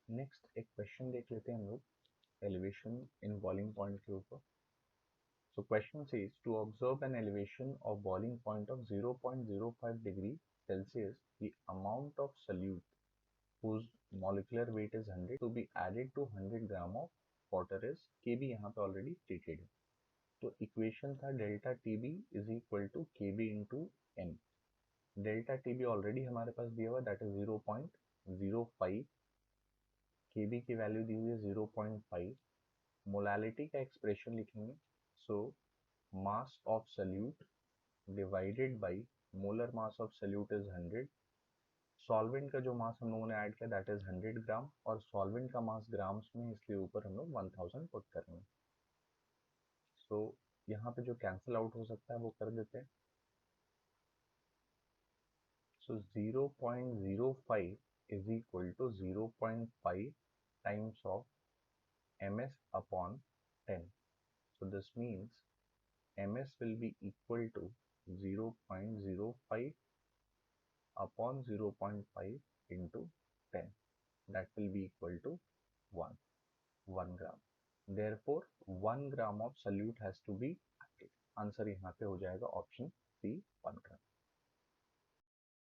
Next एक question देख लेते हैं हम लोग एलिवेशन इन बॉइलिंग पॉइंट के ऊपर. So question says to observe an elevation of boiling point of 0.05 degree Celsius, the amount of solute whose molecular weight is 100 to be added to 100 gram of water is Kb यहाँ पे already stated है. तो equation था delta T B is equal to K B into N. Delta T B already हमारे पास दिया हुआ that is 0.05. के बी की वैल्यू दी हुई है 0.5. मोलालिटी का एक्सप्रेशन लिखेंगे. So mass of solute divided by molar mass of solute is 100. Solvent का जो मास हम लोगों ने ऐड किया दैट इज 100 ग्राम और सॉल्वेंट का मास ग्राम्स में इसलिए ऊपर हम लोग 1000 पुट करेंगे. सो यहाँ पे जो कैंसिल आउट हो सकता है वो कर देते हैं. सो 0.05 is equal to 0.5 times of ms upon 10. So this means ms will be equal to 0.05 upon 0.5 into 10. That will be equal to 1 gram. Therefore 1 gram of solute has to be added. Answer यहाँ पे हो जाएगा option C 1 gram.